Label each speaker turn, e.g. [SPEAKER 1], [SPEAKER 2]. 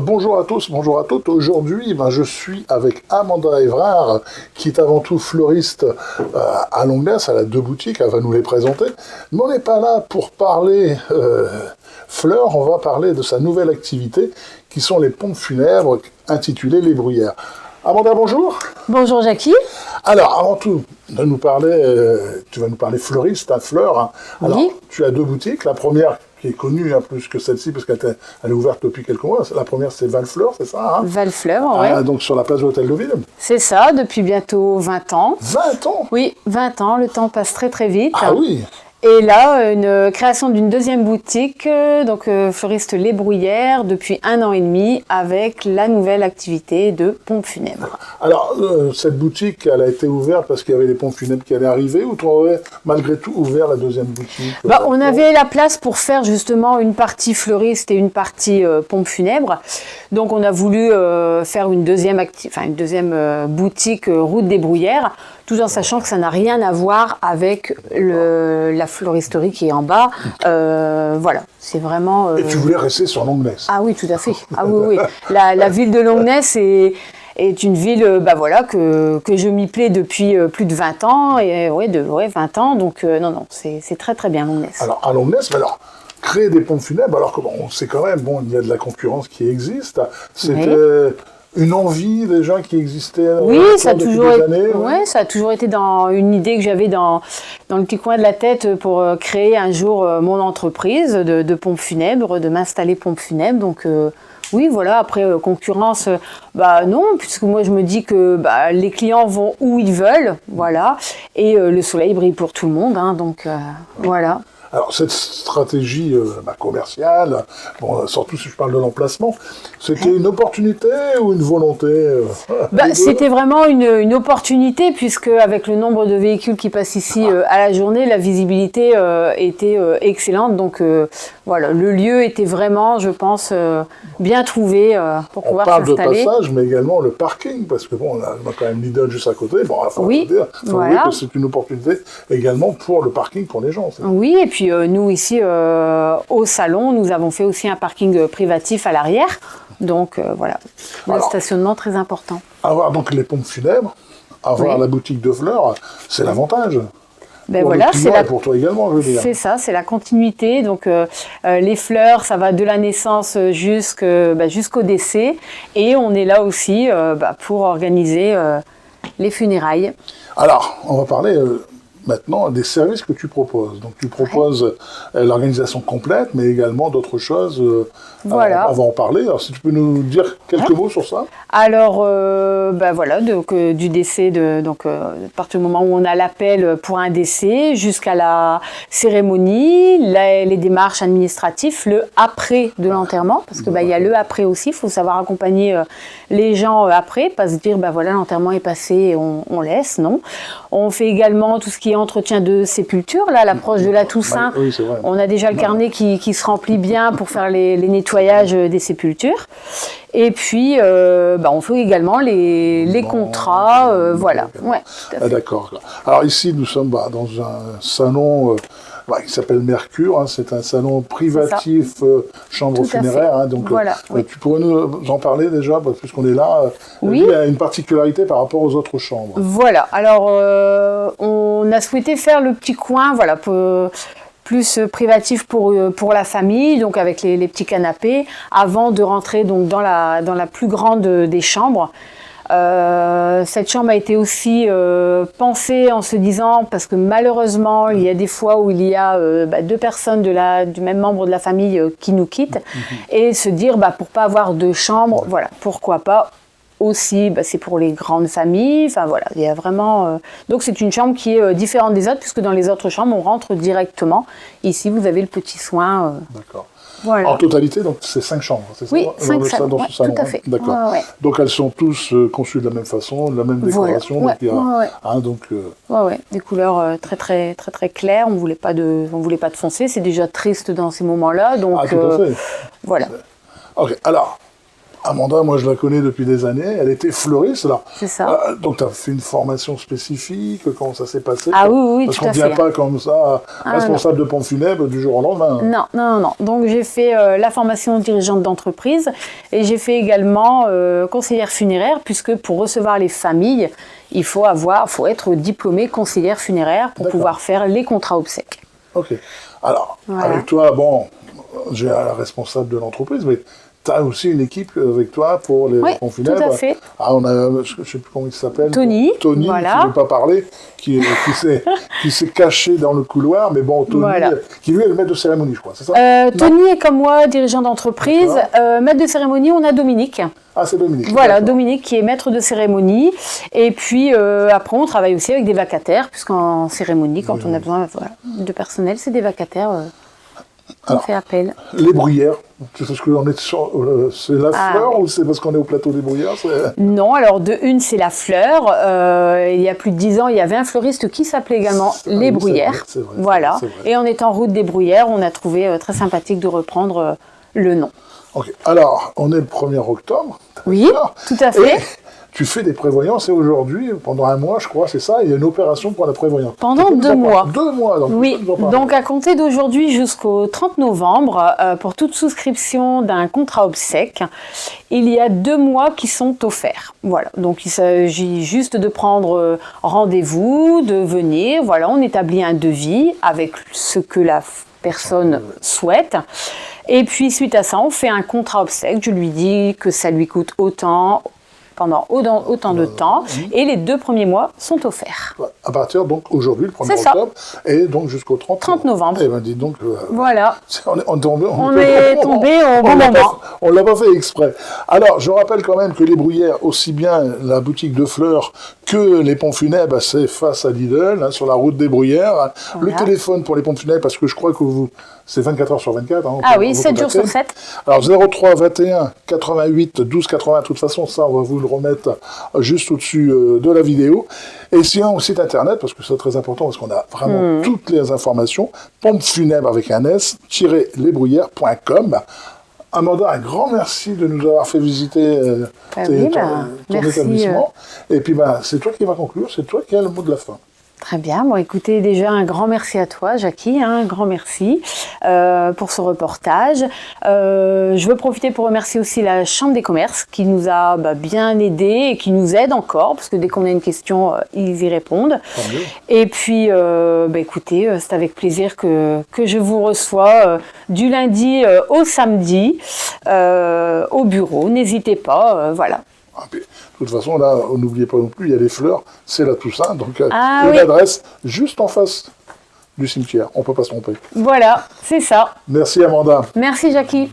[SPEAKER 1] Bonjour à tous, bonjour à toutes. Aujourd'hui, je suis avec Amanda Évrard, qui est avant tout fleuriste à Longnes. Elle a 2 boutiques, elle va nous les présenter. Mais on n'est pas là pour parler fleurs, on va parler de sa nouvelle activité, qui sont les pompes funèbres, intitulées Les Bruyères. Amanda, bonjour.
[SPEAKER 2] Bonjour Jackie.
[SPEAKER 1] Alors, avant tout, tu vas nous parler fleuriste, fleurs. Hein. Alors,
[SPEAKER 2] oui.
[SPEAKER 1] Tu as 2 boutiques. La première, qui est connue plus que celle-ci, parce qu'elle est ouverte depuis quelques mois. La première, c'est Valfleur, c'est ça, hein?
[SPEAKER 2] Valfleur, oui.
[SPEAKER 1] Donc sur la place de l'Hôtel de Ville.
[SPEAKER 2] C'est ça, depuis bientôt 20 ans.
[SPEAKER 1] 20 ans?
[SPEAKER 2] Oui, 20 ans, le temps passe très très vite.
[SPEAKER 1] Ah oui.
[SPEAKER 2] Et là, une création d'une 2e boutique, fleuriste Les Bruyères, depuis 1 an et demi, avec la nouvelle activité de pompes funèbres.
[SPEAKER 1] Alors, cette boutique, elle a été ouverte parce qu'il y avait les pompes funèbres qui allaient arriver, ou tu aurais malgré tout ouvert la 2e boutique?
[SPEAKER 2] On avait la place pour faire justement une partie fleuriste et une partie pompes funèbres. Donc on a voulu faire une deuxième boutique route des Bruyères, tout en sachant que ça n'a rien à voir avec la fleuristerie qui est en bas. Voilà, c'est vraiment...
[SPEAKER 1] Et tu voulais rester sur Longnes?
[SPEAKER 2] Ah oui, tout à fait. Ah oui, oui. La ville de Longnes est une ville que je m'y plais depuis plus de 20 ans. Et 20 ans, donc non, c'est très très bien Longnes.
[SPEAKER 1] Alors à Longnes, créer des pompes funèbres, alors que on sait quand même, il y a de la concurrence qui existe. C'était une envie déjà qui existait
[SPEAKER 2] ça a toujours
[SPEAKER 1] des années.
[SPEAKER 2] Ça a toujours été dans une idée que j'avais dans le petit coin de la tête pour créer un jour mon entreprise de pompes funèbres, de m'installer pompes funèbres. Donc oui, voilà, après concurrence, non, puisque moi je me dis que les clients vont où ils veulent, voilà, et le soleil brille pour tout le monde, hein, donc voilà.
[SPEAKER 1] Alors cette stratégie commerciale, surtout si je parle de l'emplacement, c'était une opportunité ou une volonté?
[SPEAKER 2] C'était vraiment une opportunité, puisque avec le nombre de véhicules qui passent ici à la journée, la visibilité était excellente. Donc voilà, le lieu était vraiment, je pense, bien trouvé pour pouvoir s'installer.
[SPEAKER 1] On parle de passage, mais également le parking, parce que on a quand même Lidl juste à côté.
[SPEAKER 2] Oui, voilà.
[SPEAKER 1] Que c'est une opportunité également pour le parking pour les gens.
[SPEAKER 2] Oui, et puis nous ici au salon, nous avons fait aussi un parking privatif à l'arrière. Donc voilà, un stationnement très important.
[SPEAKER 1] Avoir donc les pompes funèbres, avoir la boutique de fleurs, c'est l'avantage. Pour toi également, je veux dire.
[SPEAKER 2] C'est ça, c'est la continuité. Donc les fleurs, ça va de la naissance jusqu'au décès. Et on est là aussi pour organiser les funérailles.
[SPEAKER 1] Alors, on va parler maintenant des services que tu proposes. Donc tu proposes l'organisation complète, mais également d'autres choses.
[SPEAKER 2] Voilà.
[SPEAKER 1] On va en parler. Alors si tu peux nous dire quelques mots sur ça.
[SPEAKER 2] Alors du décès, à partir du moment où on a l'appel pour un décès, jusqu'à la cérémonie, les démarches administratives, le après de l'enterrement, parce que il y a le après aussi. Il faut savoir accompagner les gens après, pas se dire l'enterrement est passé et on laisse. Non. On fait également tout ce qui est entretien de sépulture. Là, à l'approche de la Toussaint, on a déjà le carnet qui se remplit bien pour faire les nettoyages des sépultures. Et puis, on fait également les contrats, voilà. Ouais,
[SPEAKER 1] d'accord. Alors ici, nous sommes dans un salon qui s'appelle Mercure. C'est un salon privatif, chambre funéraire. Donc, tu pourrais nous en parler déjà, puisqu'on est là.
[SPEAKER 2] Oui.
[SPEAKER 1] Il y a une particularité par rapport aux autres chambres.
[SPEAKER 2] Voilà. Alors, on a souhaité faire le petit coin, plus privatif pour la famille, donc avec les petits canapés, avant de rentrer donc dans la plus grande des chambres. Cette chambre a été aussi pensée en se disant, parce que malheureusement il y a des fois où il y a 2 personnes du même membre de la famille qui nous quittent, et se dire pour pas avoir 2 chambres, voilà, pourquoi pas. Aussi, c'est pour les grandes familles. Enfin voilà, il y a vraiment. Donc c'est une chambre qui est différente des autres, puisque dans les autres chambres on rentre directement. Ici vous avez le petit soin.
[SPEAKER 1] D'accord.
[SPEAKER 2] Voilà.
[SPEAKER 1] En totalité, donc c'est 5 chambres, c'est ça?
[SPEAKER 2] Oui, 5 salons.
[SPEAKER 1] Dans ce salon.
[SPEAKER 2] Tout à fait.
[SPEAKER 1] D'accord. Donc elles sont tous conçues de la même façon, de la même décoration.
[SPEAKER 2] Des couleurs très très très très claires. On voulait pas de foncé. C'est déjà triste dans ces moments-là, donc
[SPEAKER 1] tout à fait.
[SPEAKER 2] voilà.
[SPEAKER 1] Ok. Alors. Amanda, moi je la connais depuis des années, elle était fleuriste là.
[SPEAKER 2] C'est ça.
[SPEAKER 1] Donc tu as fait une formation spécifique, comment ça s'est passé?
[SPEAKER 2] Ah oui,
[SPEAKER 1] Parce
[SPEAKER 2] tout
[SPEAKER 1] qu'on
[SPEAKER 2] à
[SPEAKER 1] ne vient
[SPEAKER 2] fait.
[SPEAKER 1] pas comme ça, responsable de pompe funèbre du jour au lendemain.
[SPEAKER 2] Non. Donc j'ai fait la formation dirigeante d'entreprise et j'ai fait également conseillère funéraire, puisque pour recevoir les familles, il faut être diplômé conseillère funéraire pour pouvoir faire les contrats obsèques.
[SPEAKER 1] Ok. Alors,
[SPEAKER 2] Voilà.
[SPEAKER 1] avec toi, bon, j'ai la responsable de l'entreprise, mais tu as aussi une équipe avec toi pour les pompes funèbres.
[SPEAKER 2] Tout à fait.
[SPEAKER 1] Ah, on a, je ne sais plus comment il s'appelle.
[SPEAKER 2] Tony,
[SPEAKER 1] qui
[SPEAKER 2] voilà.
[SPEAKER 1] ne veut pas parler, qui s'est caché dans le couloir, mais bon, Tony,
[SPEAKER 2] Voilà.
[SPEAKER 1] qui lui est le maître de cérémonie, je crois, c'est ça?
[SPEAKER 2] Tony est comme moi, dirigeant d'entreprise. Maître de cérémonie, on a Dominique.
[SPEAKER 1] Ah, c'est Dominique.
[SPEAKER 2] Voilà,
[SPEAKER 1] d'accord.
[SPEAKER 2] Dominique qui est maître de cérémonie. Et puis après, on travaille aussi avec des vacataires, puisqu'en cérémonie, quand on a besoin de personnel, c'est des vacataires. On fait appel.
[SPEAKER 1] Les bruyères, tu sais ce que l'on est sur, c'est la fleur ou c'est parce qu'on est au plateau des bruyères?
[SPEAKER 2] Non, alors de une, c'est la fleur. Il y a plus de 10 ans, il y avait un fleuriste qui s'appelait également Les Bruyères.
[SPEAKER 1] C'est vrai,
[SPEAKER 2] voilà.
[SPEAKER 1] c'est vrai.
[SPEAKER 2] Et en étant route des Bruyères, on a trouvé très sympathique de reprendre le nom.
[SPEAKER 1] Ok, alors, on est le 1er octobre.
[SPEAKER 2] Oui,
[SPEAKER 1] d'accord.
[SPEAKER 2] tout à fait.
[SPEAKER 1] Et tu fais des prévoyances et aujourd'hui, pendant un mois, je crois, c'est ça, il y a une opération pour la prévoyance.
[SPEAKER 2] Pendant
[SPEAKER 1] Tu peux nous
[SPEAKER 2] 2
[SPEAKER 1] en
[SPEAKER 2] mois.
[SPEAKER 1] parler? 2 mois, donc.
[SPEAKER 2] Oui,
[SPEAKER 1] tu peux nous en parler.
[SPEAKER 2] donc à compter d'aujourd'hui jusqu'au 30 novembre, pour toute souscription d'un contrat obsèque, il y a 2 mois qui sont offerts. Voilà, donc il s'agit juste de prendre rendez-vous, de venir. Voilà, on établit un devis avec ce que la personne souhaite. Et puis suite à ça, on fait un contrat obsèque. Je lui dis que ça lui coûte autant pendant autant de temps, et les 2 premiers mois sont offerts.
[SPEAKER 1] À partir, donc, aujourd'hui, le 1er
[SPEAKER 2] C'est ça.
[SPEAKER 1] octobre, et donc jusqu'au 30
[SPEAKER 2] novembre.
[SPEAKER 1] Eh bien, dis donc,
[SPEAKER 2] Voilà.
[SPEAKER 1] on est tombé au
[SPEAKER 2] On
[SPEAKER 1] bon
[SPEAKER 2] moment.
[SPEAKER 1] On l'a pas fait exprès. Alors, je rappelle quand même que les Bruyères, aussi bien la boutique de fleurs que les pompes funèbres, c'est face à Lidl, hein, sur la route des Bruyères.
[SPEAKER 2] Voilà.
[SPEAKER 1] Le téléphone pour les pompes funèbres, parce que je crois que c'est 24 heures sur 24. Hein,
[SPEAKER 2] Ah oui, 7 jours sur 7.
[SPEAKER 1] Alors 03 21 88 12 80, de toute façon, ça, on va vous le remettre juste au-dessus de la vidéo. Et sinon, au site internet, parce que c'est très important, parce qu'on a vraiment toutes les informations, pompes funèbres avec un s-lesbruyères.com. Amanda, un grand merci de nous avoir fait visiter ton
[SPEAKER 2] merci,
[SPEAKER 1] établissement. Et puis, c'est toi qui vas conclure, c'est toi qui as le mot de la fin.
[SPEAKER 2] Très bien. Bon, écoutez, déjà un grand merci à toi, Jackie, un grand merci pour ce reportage. Je veux profiter pour remercier aussi la Chambre des commerces qui nous a bien aidés et qui nous aide encore, parce que dès qu'on a une question, ils y répondent. Et puis, écoutez, c'est avec plaisir que je vous reçois du lundi au samedi au bureau. N'hésitez pas, voilà.
[SPEAKER 1] De toute façon, là, n'oubliez pas non plus, il y a les fleurs, c'est la Toussaint, donc une
[SPEAKER 2] oui.
[SPEAKER 1] adresse juste en face du cimetière, on ne peut pas se tromper.
[SPEAKER 2] Voilà, c'est ça.
[SPEAKER 1] Merci Amanda.
[SPEAKER 2] Merci Jackie.